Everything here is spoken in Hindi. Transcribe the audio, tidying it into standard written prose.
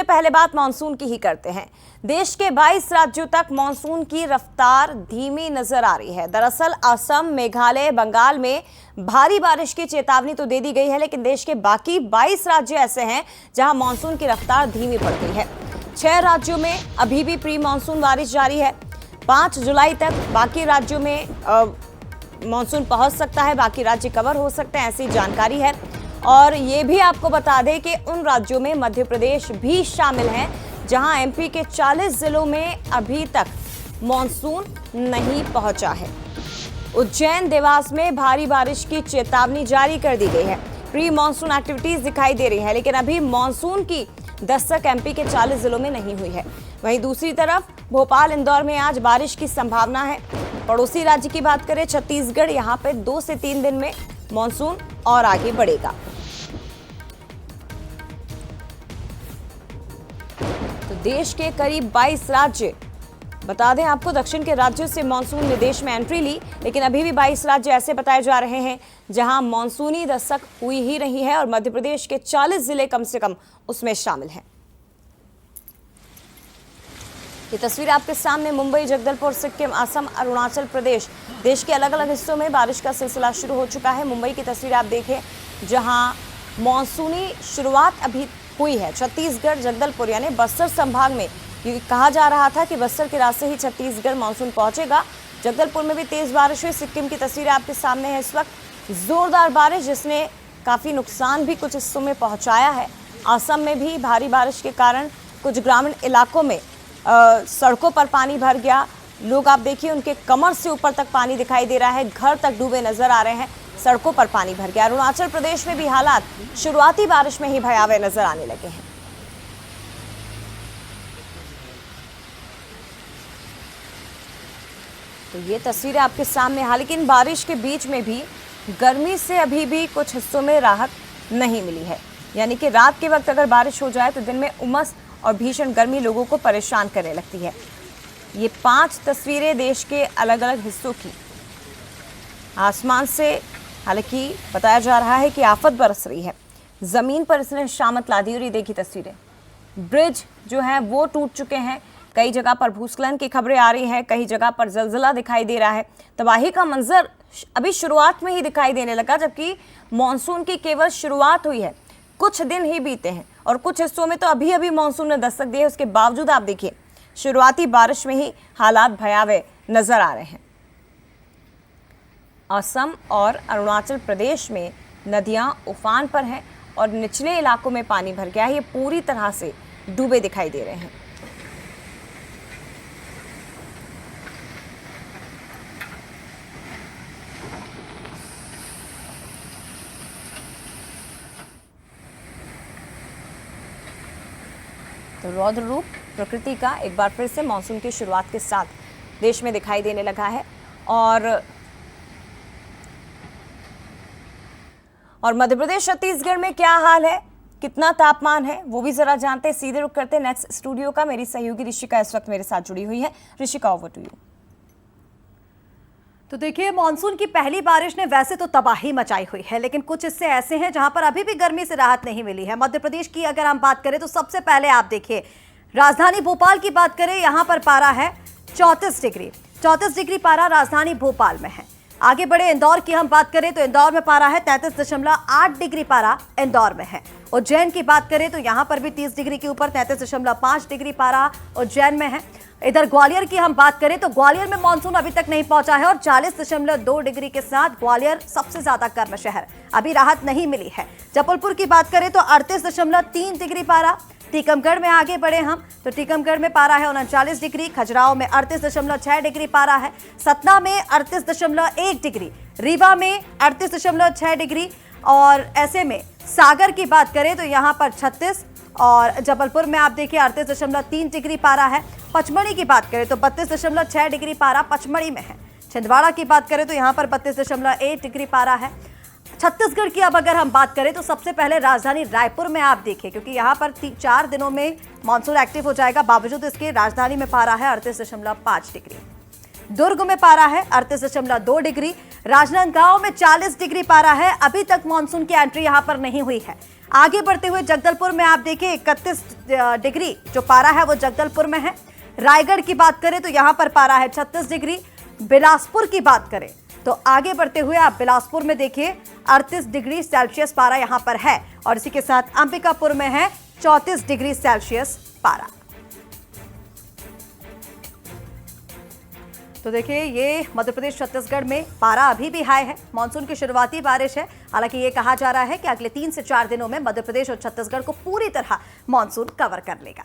पहले बात मानसून की ही करते हैं। देश के 22 राज्यों तक मानसून की रफ्तार धीमी नजर आ रही है। दरअसल असम, मेघालय, बंगाल में भारी बारिश की चेतावनी तो दे दी गई है, लेकिन देश के बाकी 22 राज्य ऐसे हैं जहां मानसून की रफ्तार धीमी पड़ गई है। 6 राज्यों में अभी भी प्री मानसून बारिश जारी है। 5 जुलाई तक बाकी राज्यों में मानसून पहुंच सकता है, बाकी राज्य कवर हो सकते हैं, ऐसी जानकारी है। और ये भी आपको बता दें कि उन राज्यों में मध्य प्रदेश भी शामिल है जहां एमपी के 40 जिलों में अभी तक मानसून नहीं पहुंचा है। उज्जैन, देवास में भारी बारिश की चेतावनी जारी कर दी गई है। प्री मानसून एक्टिविटीज दिखाई दे रही है, लेकिन अभी मानसून की दस्तक एमपी के 40 जिलों में नहीं हुई है। वहीं दूसरी तरफ भोपाल, इंदौर में आज बारिश की संभावना है। पड़ोसी राज्य की बात करें छत्तीसगढ़, यहां पे 2 से 3 दिन में मानसून और आगे बढ़ेगा। तो देश के करीब 22 राज्य, बता दें आपको, दक्षिण के राज्यों से मानसून ने देश में एंट्री ली, लेकिन अभी भी 22 राज्य ऐसे बताए जा रहे हैं जहां मानसूनी दस्तक हुई ही नहीं है और मध्य प्रदेश के 40 जिले कम से कम उसमें शामिल हैं। ये तस्वीर आपके सामने मुंबई, जगदलपुर, सिक्किम, असम, अरुणाचल प्रदेश, देश के अलग अलग हिस्सों में बारिश का सिलसिला शुरू हो चुका है। मुंबई की तस्वीर आप देखें जहां मानसूनी शुरुआत अभी हुई है। छत्तीसगढ़, जगदलपुर यानी बस्तर संभाग में ये कहा जा रहा था कि बस्तर के रास्ते ही छत्तीसगढ़ मानसून पहुंचेगा। जगदलपुर में भी तेज बारिश हुई। सिक्किम की तस्वीर आपके सामने है इस वक्त, जोरदार बारिश जिसने काफ़ी नुकसान भी कुछ हिस्सों में पहुंचाया है। असम में भी भारी बारिश के कारण कुछ ग्रामीण इलाकों में सड़कों पर पानी भर गया। लोग आप देखिए उनके कमर से ऊपर तक पानी दिखाई दे रहा है, घर तक डूबे नजर आ रहे हैं, सड़कों पर पानी भर गया। अरुणाचल प्रदेश में भी हालात शुरुआती बारिश में ही भयावह नजर आने लगे हैं। तो ये तस्वीरें आपके सामने, हालांकि बारिश के बीच में भी गर्मी से अभी भी कुछ हिस्सों में राहत नहीं मिली है। यानी कि रात के वक्त अगर बारिश हो जाए तो दिन में उमस और भीषण गर्मी लोगों को परेशान करने लगती है। ये 5 तस्वीरें देश के अलग अलग हिस्सों की आसमान से, हालांकि बताया जा रहा है कि आफत बरस रही है। ज़मीन पर इसने शामत ला दी और ये देखिए तस्वीरें, ब्रिज जो हैं वो टूट चुके हैं। कई जगह पर भूस्खलन की खबरें आ रही हैं, कई जगह पर जलजला दिखाई दे रहा है। तबाही का मंजर अभी शुरुआत में ही दिखाई देने लगा, जबकि मानसून की केवल शुरुआत हुई है, कुछ दिन ही बीते हैं और कुछ हिस्सों में तो अभी अभी मानसून ने दस्तक दी है। उसके बावजूद आप देखिए शुरुआती बारिश में ही हालात भयावह नजर आ रहे हैं। असम और अरुणाचल प्रदेश में नदियां उफान पर हैं और निचले इलाकों में पानी भर गया है। ये पूरी तरह से डूबे दिखाई दे रहे हैं। तो रौद्र रूप प्रकृति का एक बार फिर से मानसून की शुरुआत के साथ देश में दिखाई देने लगा है। और मध्य प्रदेश, छत्तीसगढ़ में क्या हाल है, कितना तापमान है, वो भी जरा जानते हैं। सीधे रुक करते हैं नेक्स्ट स्टूडियो का। मेरी सहयोगी ऋषिका इस वक्त मेरे साथ जुड़ी हुई है। Rishika, over to you. तो देखिए, मानसून की पहली बारिश ने वैसे तो तबाही मचाई हुई है, लेकिन कुछ हिस्से ऐसे हैं जहां पर अभी भी गर्मी से राहत नहीं मिली है। मध्य प्रदेश की अगर हम बात करें तो सबसे पहले आप देखिए राजधानी भोपाल की बात करें, यहां पर पारा है 34 डिग्री। 34 डिग्री पारा राजधानी भोपाल में है। आगे बढ़े इंदौर की हम बात करें तो इंदौर में पारा है 33.8 डिग्री पारा इंदौर में है। उज्जैन की बात करें तो यहां पर भी 30 डिग्री के ऊपर 33.5 डिग्री पारा उज्जैन में है। इधर ग्वालियर की हम बात करें तो ग्वालियर में मानसून अभी तक नहीं पहुंचा है और 40.2 डिग्री के साथ ग्वालियर सबसे ज्यादा गर्म शहर, अभी राहत नहीं मिली है। जबलपुर की बात करें तो 38.3 डिग्री पारा। टीकमगढ़ में आगे बढ़े हम तो टीकमगढ़ में पारा है 39 डिग्री। खजुराहो में 38.6 डिग्री पारा है। सतना में 38.1 डिग्री। रीवा में 38.6 डिग्री। और ऐसे में सागर की बात करें तो यहाँ पर 36 और जबलपुर में आप देखिए 38.3 डिग्री पारा है। पचमढ़ी की बात करें तो 32.6 डिग्री पारा पचमढ़ी में है। छिंदवाड़ा की बात करें तो यहाँ पर 32.1 डिग्री पारा है। छत्तीसगढ़ की अब अगर हम बात करें तो सबसे पहले राजधानी रायपुर में आप देखिए, क्योंकि यहाँ पर 4 दिनों में मानसून एक्टिव हो जाएगा, बावजूद इसके राजधानी में पारा है 38.5 डिग्री। दुर्ग में पारा है 38.2 डिग्री। राजनांदगांव में 40 डिग्री पारा है। अभी तक मानसून की एंट्री यहां पर नहीं हुई है। आगे बढ़ते हुए जगदलपुर में आप देखिए 31 डिग्री जो पारा है वो जगदलपुर में है। रायगढ़ की बात करें तो यहाँ पर पारा है 36 डिग्री। बिलासपुर की बात करें तो आगे बढ़ते हुए आप बिलासपुर में देखिए 38 डिग्री सेल्सियस पारा यहाँ पर है और इसी के साथ अंबिकापुर में है 34 डिग्री सेल्सियस पारा। तो देखिए ये मध्य प्रदेश छत्तीसगढ़ में पारा अभी भी हाई है। मानसून की शुरुआती बारिश है। हालांकि ये कहा जा रहा है कि अगले 3 से 4 दिनों में मध्य प्रदेश और छत्तीसगढ़ को पूरी तरह मानसून कवर कर लेगा।